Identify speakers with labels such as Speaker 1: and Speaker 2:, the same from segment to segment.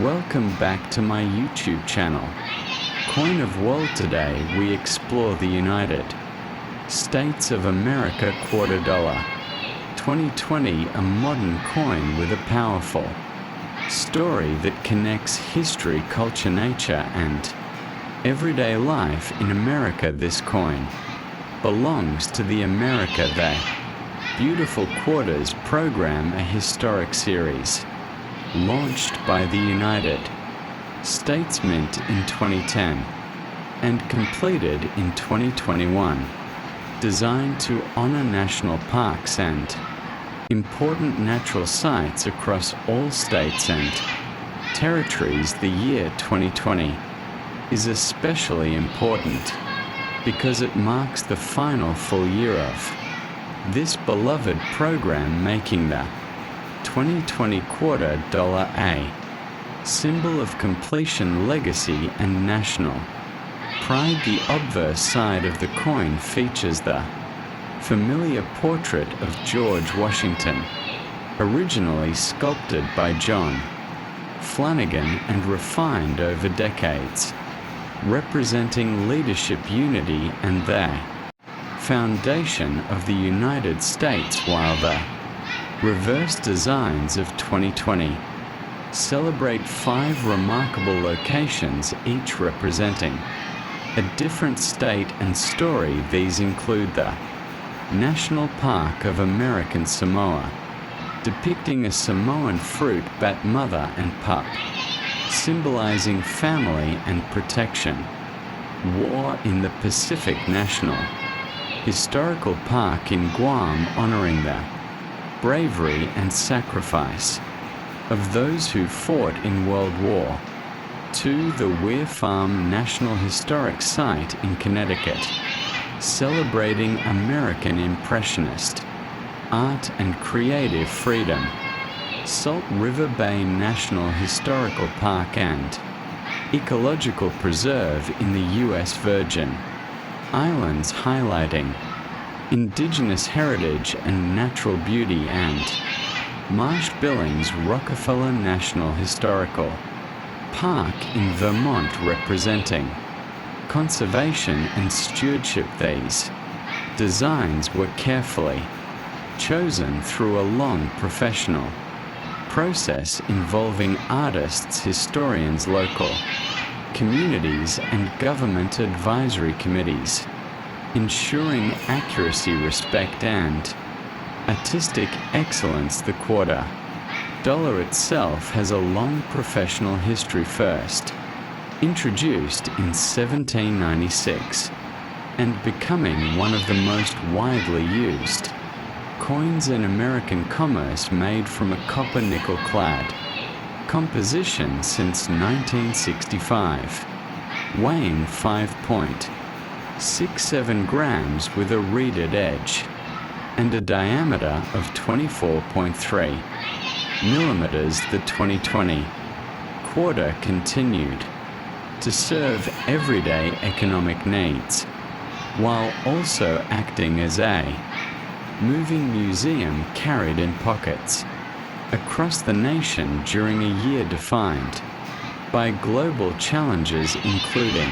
Speaker 1: Welcome back to my YouTube channel. Coin of World. Today we explore the United States of America $quarter. 2020, a modern coin with a powerful story that connects history, culture, nature, and everyday life in America. This coin belongs to the America They Beautiful Quarters program, a historic series launched by the United States Mint in 2010 and completed in 2021, designed to honor national parks and important natural sites across all states and territories. The year 2020 is especially important because it marks the final full year of this beloved program, making the 2020 $quarter a symbol of completion, legacy, and national pride. The obverse side of the coin features the familiar portrait of George Washington, originally sculpted by John Flanagan and refined over decades, representing leadership, unity, and the foundation of the United States, while the reverse designs of 2020 celebrate 5 remarkable locations, each representing a different state and story. These include the National Park of American Samoa, depicting a Samoan fruit bat, mother and pup, symbolizing family and protection. War in the Pacific National Historical Park in Guam, honoring the bravery and sacrifice of those who fought in World War II. The Weir Farm National Historic Site in Connecticut, celebrating American Impressionist art and creative freedom. Salt River Bay National Historical Park and Ecological Preserve in the U.S. Virgin Islands, highlighting indigenous heritage and natural beauty. And Marsh Billings Rockefeller National Historical Park in Vermont, representing conservation and stewardship. These designs were carefully chosen through a long professional process involving artists, historians, local communities, and government advisory committees, ensuring accuracy, respect, and artistic excellence. The $quarter itself has a long professional history, first introduced in 1796 and becoming one of the most widely used coins in American commerce, made from a copper-nickel clad composition since 1965, weighing 5.67 grams with a reeded edge and a diameter of 24.3 millimeters. The 2020 $quarter continued to serve everyday economic needs while also acting as a moving museum, carried in pockets across the nation during a year defined by global challenges, including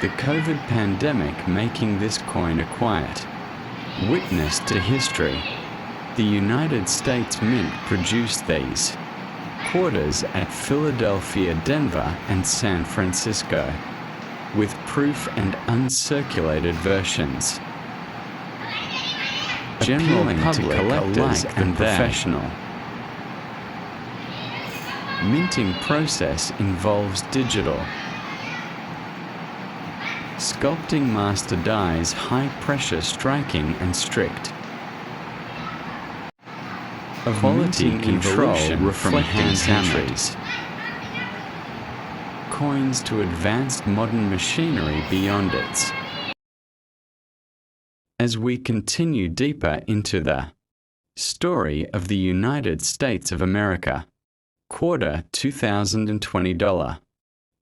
Speaker 1: the COVID pandemic, making this coin a quiet witness to history. The United States Mint produced these quarters at Philadelphia, Denver, and San Francisco, with proof and uncirculated versions, general public collectors and professional. Minting process involves digital sculpting, master dies, high pressure striking, and strict quality control, reflecting centuries. Coins to advanced modern machinery beyond its. As we continue deeper into the story of the United States of America, $quarter 2020,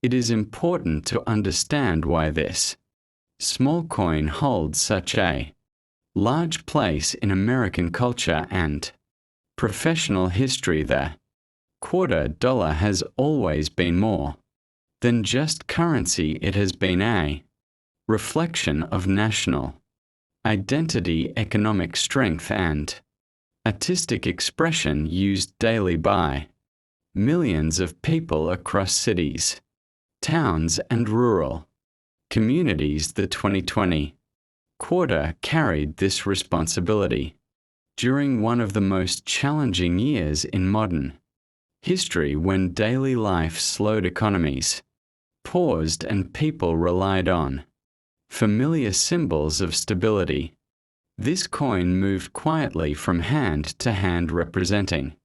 Speaker 1: it is important to understand why this small coin holds such a large place in American culture and professional history. The $quarter has always been more than just currency. It has been a reflection of national identity, economic strength, and artistic expression used daily by millions of people across cities, towns, and rural communities. The 2020 quarter carried this responsibility during one of the most challenging years in modern history, when daily life slowed, economies paused, and people relied on familiar symbols of stability. This coin moved quietly from hand to hand, representing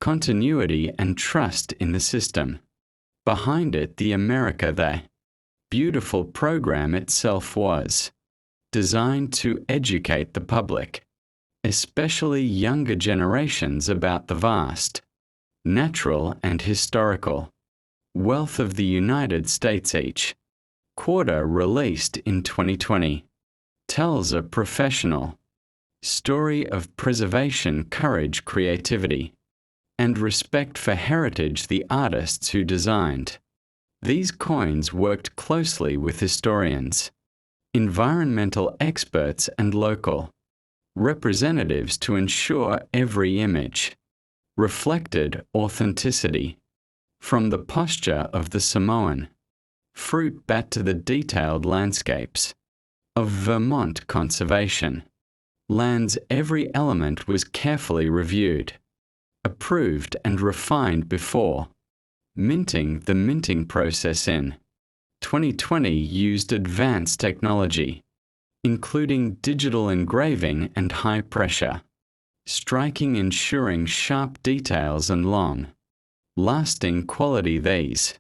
Speaker 1: continuity and trust in the system. Behind it, the America the Beautiful program itself was designed to educate the public, especially younger generations, about the vast natural and historical wealth of the United States. Each quarter, released in 2020, tells a professional story of preservation, courage, creativity, and respect for heritage. The artists who designed these coins worked closely with historians, environmental experts, and local representatives to ensure every image reflected authenticity. From the posture of the Samoan fruit bat to the detailed landscapes of Vermont conservation lands, every element was carefully reviewed, approved, and refined before minting. The minting process in 2020 used advanced technology, including digital engraving and high-pressure striking, ensuring sharp details and long-lasting quality. These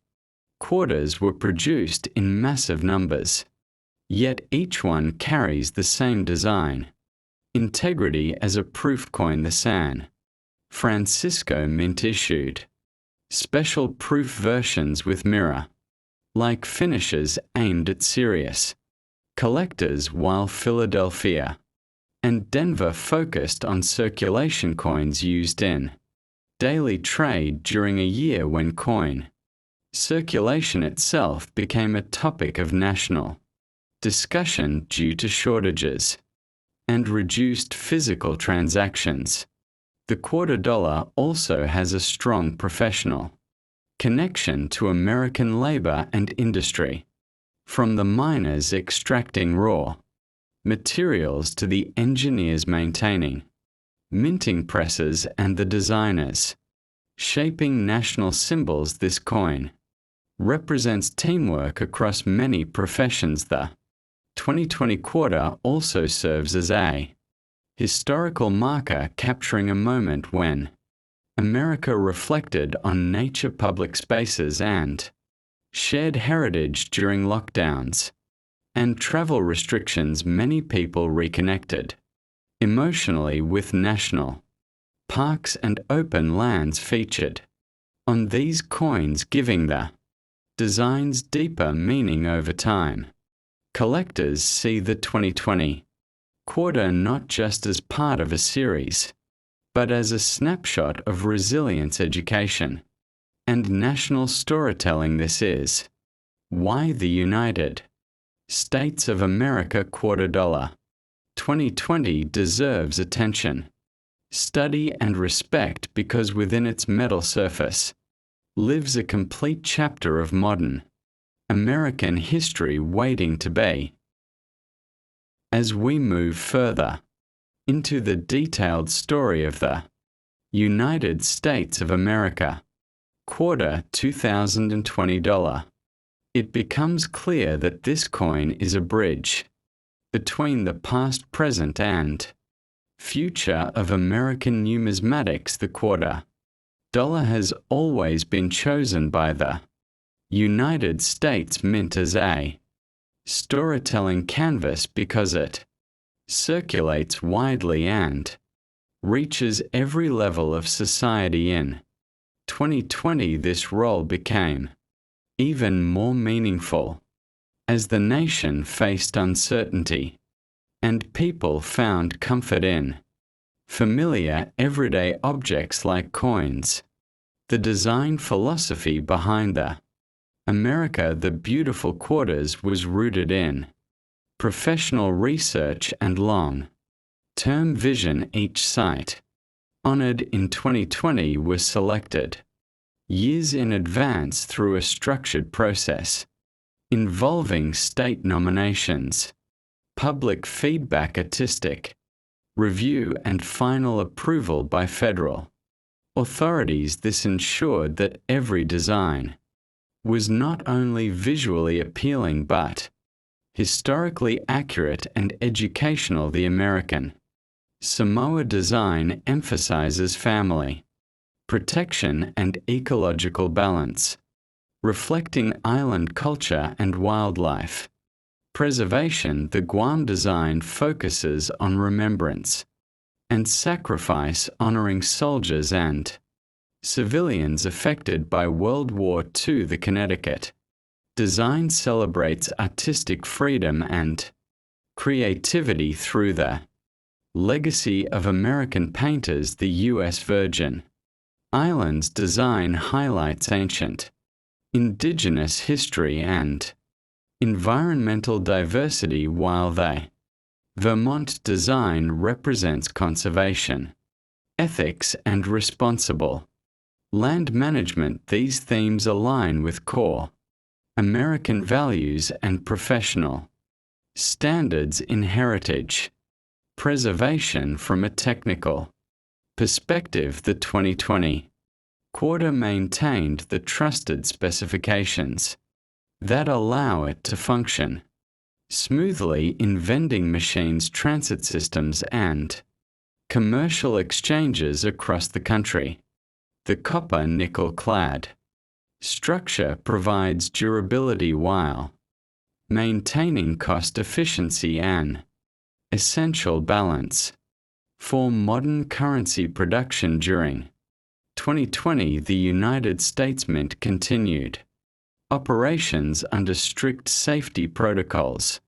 Speaker 1: quarters were produced in massive numbers, yet each one carries the same design integrity as a proof coin. The San Francisco Mint issued special proof versions with mirror-like finishes aimed at serious collectors, while Philadelphia and Denver focused on circulation coins used in daily trade during a year when coin circulation itself became a topic of national discussion due to shortages and reduced physical transactions. The $quarter also has a strong professional connection to American labor and industry, from the miners extracting raw materials to the engineers maintaining minting presses and the designers shaping national symbols. This coin represents teamwork across many professions. The 2020 quarter also serves as a historical marker, capturing a moment when America reflected on nature, public spaces, and shared heritage during lockdowns and travel restrictions. Many people reconnected emotionally with national parks and open lands featured on these coins, giving the designs deeper meaning over time. Collectors see the 2020 quarter not just as part of a series, but as a snapshot of resilience, education, and national storytelling. This is why the United States of America $quarter 2020 deserves attention, study, and respect, because within its metal surface lives a complete chapter of modern American history waiting to be. As we move further into the detailed story of the United States of America $quarter 2020, it becomes clear that this coin is a bridge between the past, present, and future of American numismatics. The $quarter has always been chosen by the United States Mint as a storytelling canvas because it circulates widely and reaches every level of society. In 2020, this role became even more meaningful as the nation faced uncertainty and people found comfort in familiar, everyday objects like coins. The design philosophy behind the America the Beautiful quarters was rooted in professional research and long-term vision. Each site honored in 2020 was selected years in advance through a structured process involving state nominations, public feedback, artistic review, and final approval by federal authorities. This ensured that every design was not only visually appealing but historically accurate and educational. The American Samoa design emphasizes family protection and ecological balance, reflecting island culture and wildlife preservation. The Guam design focuses on remembrance and sacrifice, honoring soldiers and civilians affected by World War II. The Connecticut design celebrates artistic freedom and creativity through the legacy of American painters. The U.S. Virgin Islands design highlights ancient indigenous history and environmental diversity, while the Vermont design represents conservation, ethics, and responsible land management. These themes align with core American values and professional standards in heritage preservation. From a technical perspective, the 2020 quarter maintained the trusted specifications that allow it to function smoothly in vending machines, transit systems, and commercial exchanges across the country. The copper-nickel clad structure provides durability while maintaining cost efficiency, an essential balance for modern currency production. During 2020, the United States Mint continued operations under strict safety protocols,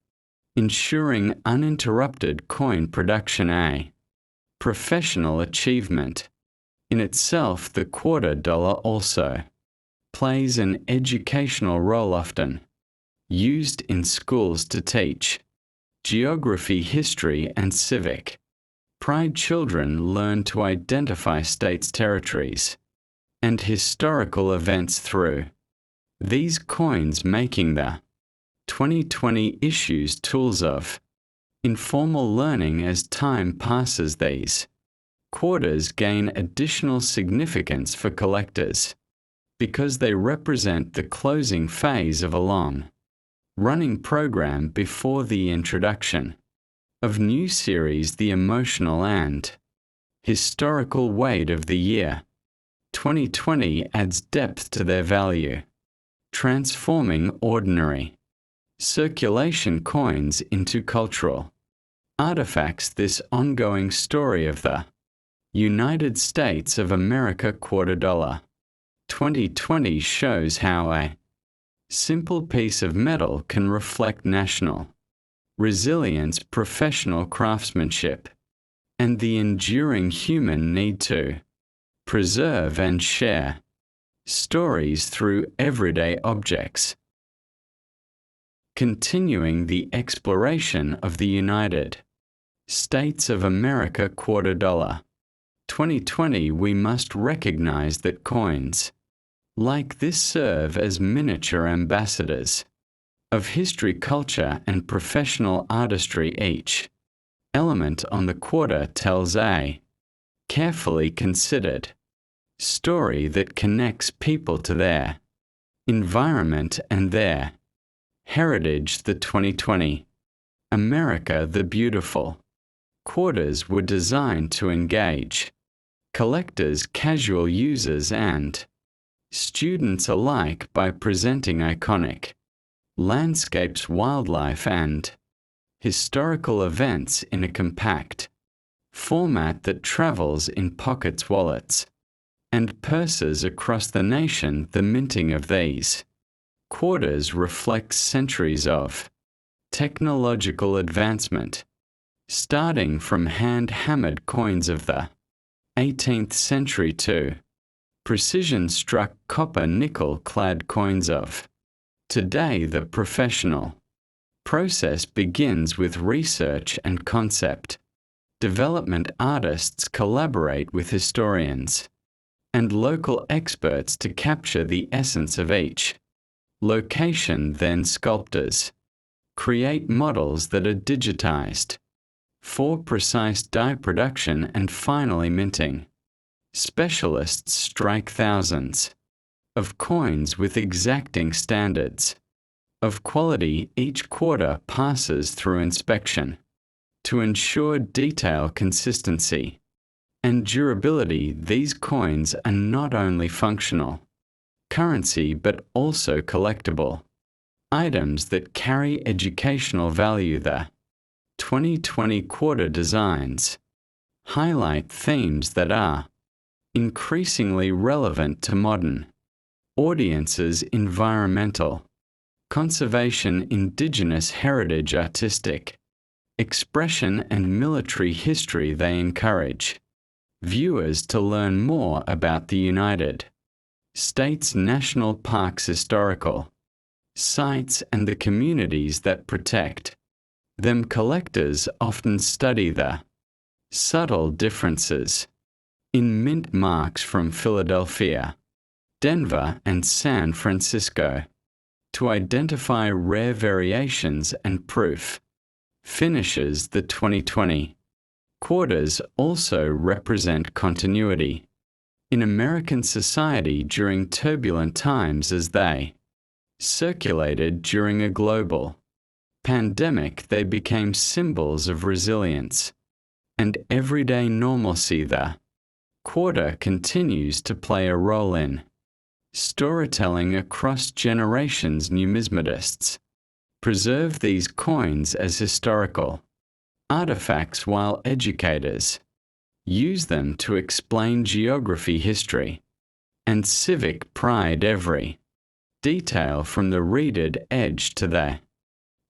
Speaker 1: ensuring uninterrupted coin production, a professional achievement in itself. The quarter dollar also plays an educational role, often used in schools to teach geography, history, and civic pride. Children learn to identify states, territories, and historical events through these coins, making the 2020 issues tools of informal learning. As time passes, these quarters gain additional significance for collectors because they represent the closing phase of a long-running program before the introduction of new series. The emotional and historical weight of the year 2020 adds depth to their value, transforming ordinary circulation coins into cultural artifacts. This ongoing story of the United States of America quarter dollar 2020 shows how a simple piece of metal can reflect national resilience, professional craftsmanship, and the enduring human need to preserve and share stories through everyday objects. Continuing the exploration of the United States of America quarter dollar 2020, we must recognize that coins like this serve as miniature ambassadors of history, culture, and professional artistry. Each element on the quarter tells a carefully considered story that connects people to their environment and their heritage. The 2020 America the Beautiful quarters were designed to engage collectors, casual users, and students alike by presenting iconic landscapes, wildlife, and historical events in a compact format that travels in pockets, wallets, and purses across the nation. The minting of these quarters reflects centuries of technological advancement, starting from hand-hammered coins of the 18th century to precision-struck copper-nickel clad coins of. Today, the professional process begins with research and concept development. Artists collaborate with historians and local experts to capture the essence of each location. Then sculptors create models that are digitized for precise die production and finally minting. Specialists strike thousands of coins with exacting standards of quality. Each quarter passes through inspection to ensure detail, consistency, and durability. These coins are not only functional currency but also collectible items that carry educational value. The 2020 quarter designs highlight themes that are increasingly relevant to modern audiences: environmental conservation, indigenous heritage, artistic expression, and military history. They encourage viewers to learn more about the United States national parks, historical sites, and the communities that protect them. Collectors often study the subtle differences in mint marks from Philadelphia, Denver, and San Francisco to identify rare variations and proof finishes. The 2020 quarters also represent continuity in American society during turbulent times. As they circulated during a global pandemic, they became symbols of resilience and everyday normalcy. The quarter continues to play a role in storytelling across generations. Numismatists preserve these coins as historical artifacts, while educators use them to explain geography, history, and civic pride. Every detail from the reeded edge to the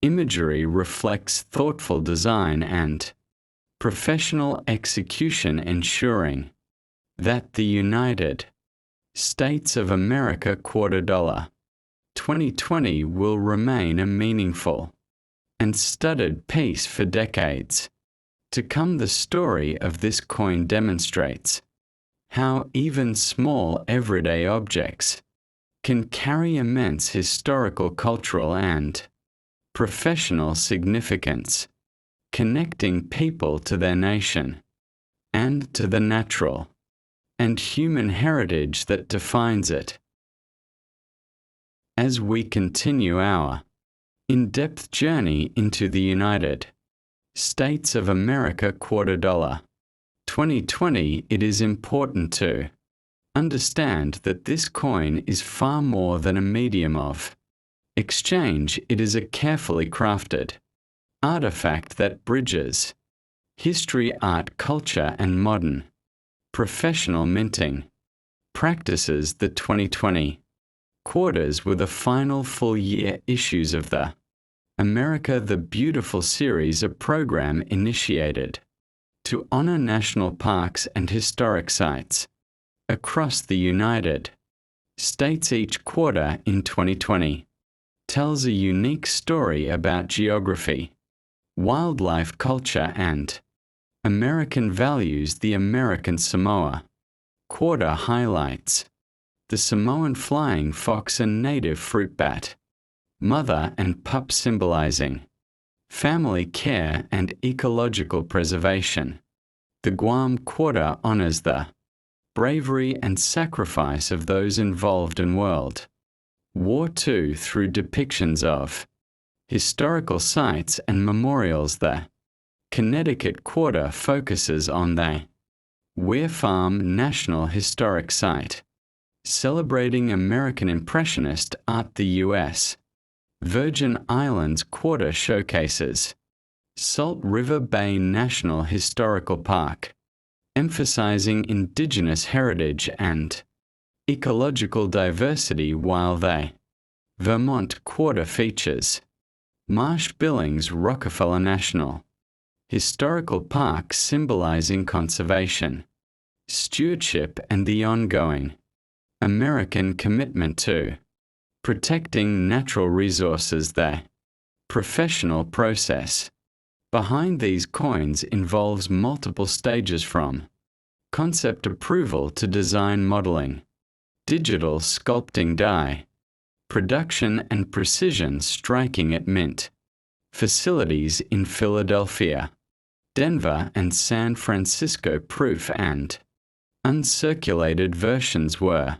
Speaker 1: imagery reflects thoughtful design and professional execution, ensuring that the United States of America quarter dollar 2020 will remain a meaningful and studied piece for decades to come. The story of this coin demonstrates how even small everyday objects can carry immense historical, cultural, and professional significance, connecting people to their nation and to the natural and human heritage that defines it. As we continue our in-depth journey into the United States of America quarter dollar 2020, it is important to understand that this coin is far more than a medium of exchange. It is a carefully crafted artifact that bridges history, art, culture, and modern professional minting practices. The 2020 quarters were the final full-year issues of the America the Beautiful series, a program initiated to honor national parks and historic sites across the United States. Each quarter in 2020 tells a unique story about geography, wildlife, culture, and American values. The American Samoa quarter highlights the Samoan flying fox, a native fruit bat, mother and pup, symbolizing family care and ecological preservation. The Guam quarter honors the bravery and sacrifice of those involved in World War II through depictions of historical sites and memorials. The Connecticut quarter focuses on the Weir Farm National Historic Site, celebrating American Impressionist art. The U.S. Virgin Islands quarter showcases Salt River Bay National Historical Park, emphasizing indigenous heritage and ecological diversity, while the Vermont quarter features Marsh Billings Rockefeller National Historical Park, symbolizing conservation, stewardship, and the ongoing American commitment to protecting natural resources. The professional process behind these coins involves multiple stages from concept approval to design modeling, digital sculpting die, production and precision striking at mint facilities in Philadelphia, Denver and San Francisco. Proof and uncirculated versions were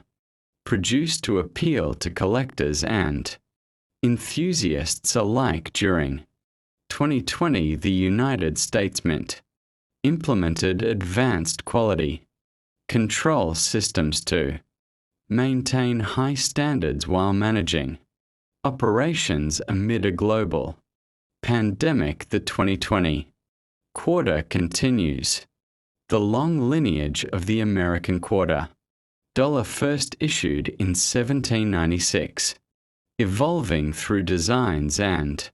Speaker 1: produced to appeal to collectors and enthusiasts alike. During 2020, the United States Mint implemented advanced quality control systems to maintain high standards while managing operations amid a global pandemic. The 2020 quarter continues the long lineage of the American quarter dollar, first issued in 1796, evolving through designs and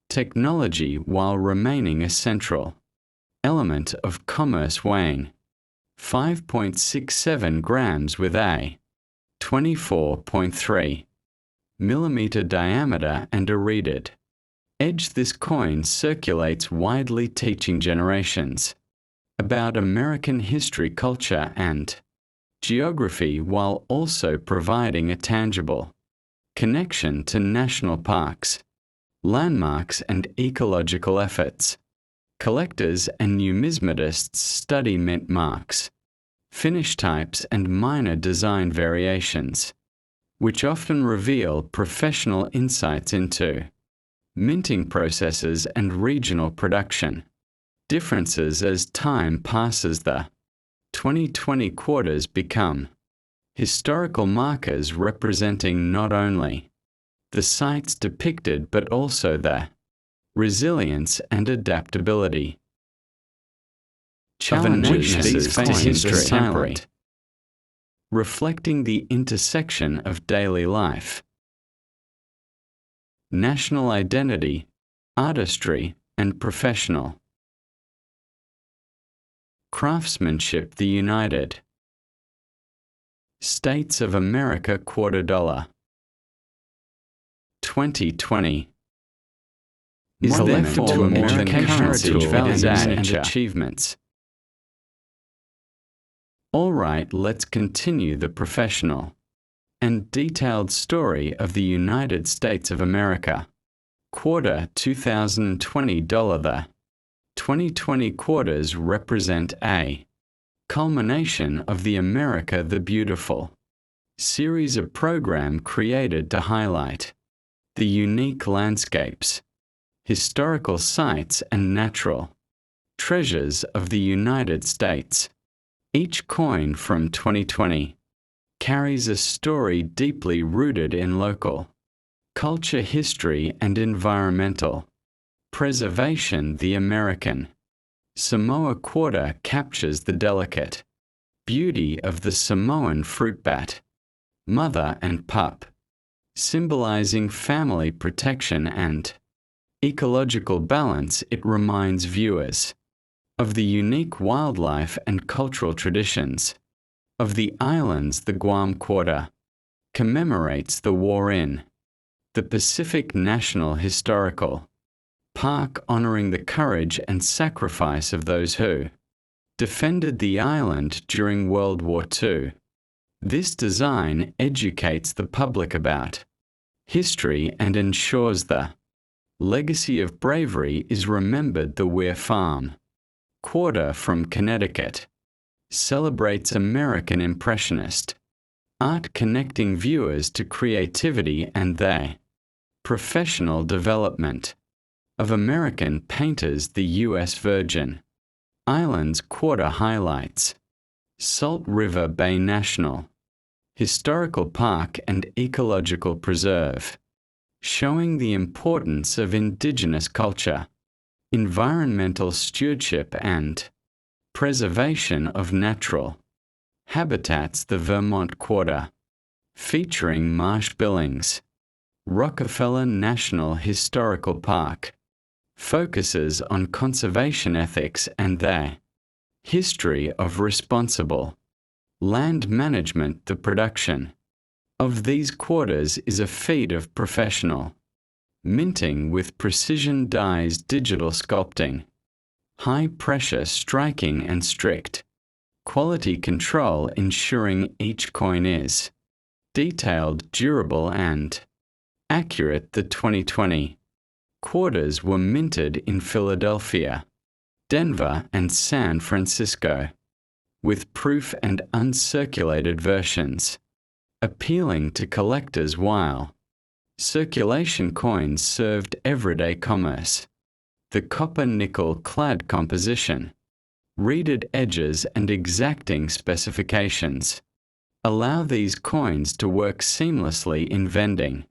Speaker 1: technology while remaining a central element of commerce, weighing 5.67 grams with a 24.3 millimeter diameter and a reeded edge. This coin circulates widely, teaching generations about American history, culture, and geography while also providing a tangible connection to national parks, landmarks, and ecological efforts. Collectors and numismatists study mint marks, finish types, and minor design variations, which often reveal professional insights into minting processes and regional production differences. As time passes, the 2020 quarters become historical markers representing not only the sites depicted but also the resilience and adaptability challenges these coins are silent, reflecting the intersection of daily life, national identity, artistry, and professional craftsmanship. The United States of America quarter dollar 2020 is therefore to American heritage, values, and achievements. All right, let's continue the professional and detailed story of the United States of America quarter 2020 dollar. The 2020 quarters represent a culmination of the America the Beautiful series of program created to highlight the unique landscapes, historical sites, and natural treasures of the United States. Each coin from 2020 carries a story deeply rooted in local culture, history, and environmental preservation. The American Samoa quarter captures the delicate beauty of the Samoan fruit bat, mother and pup, symbolizing family protection and ecological balance. It reminds viewers of the unique wildlife and cultural traditions of the islands. The Guam quarter commemorates the war in the Pacific National Historical Park, honoring the courage and sacrifice of those who defended the island during World War II. This design educates the public about history and ensures the legacy of bravery is remembered. The Weir Farm quarter from Connecticut celebrates American Impressionist art, connecting viewers to creativity and the professional development of American painters. The U.S. Virgin Islands quarter highlights Salt River Bay National Historical Park and Ecological Preserve, showing the importance of indigenous culture, environmental stewardship, and preservation of natural habitats. The Vermont quarter, featuring marsh billings, Rockefeller National Historical Park, focuses on conservation ethics and the history of responsible land management, the production of these quarters is a feat of professional minting with precision dyes, digital sculpting, high pressure striking, and strict quality control, ensuring each coin is detailed, durable, and accurate. The 2020 quarters were minted in Philadelphia, Denver, and San Francisco, with proof and uncirculated versions, appealing to collectors, while circulation coins served everyday commerce. The copper-nickel clad composition, reeded edges, and exacting specifications allow these coins to work seamlessly in vending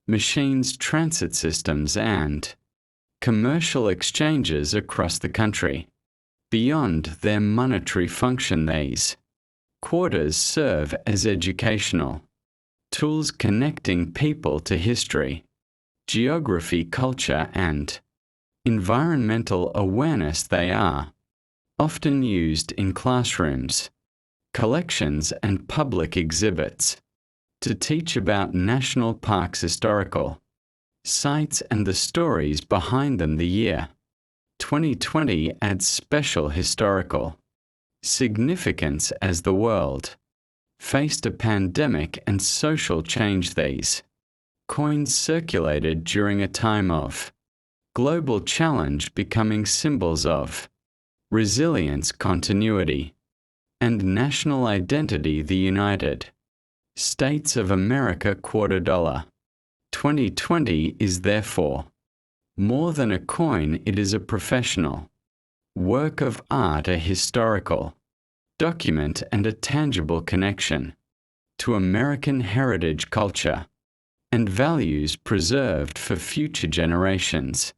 Speaker 1: machines, transit systems, and commercial exchanges across the country. Beyond their monetary function, these quarters serve as educational tools connecting people to history, geography, culture, and environmental awareness. They are often used in classrooms, collections, and public exhibits to teach about national parks, historical sites, and the stories behind them. The year 2020 adds special historical significance as the world faced a pandemic and social change. These coins circulated during a time of global challenge, becoming symbols of resilience, continuity, and national identity. The United States of America quarter dollar 2020 is therefore more than a coin. It is a professional work of art, a historical document, and a tangible connection to American heritage, culture, and values preserved for future generations.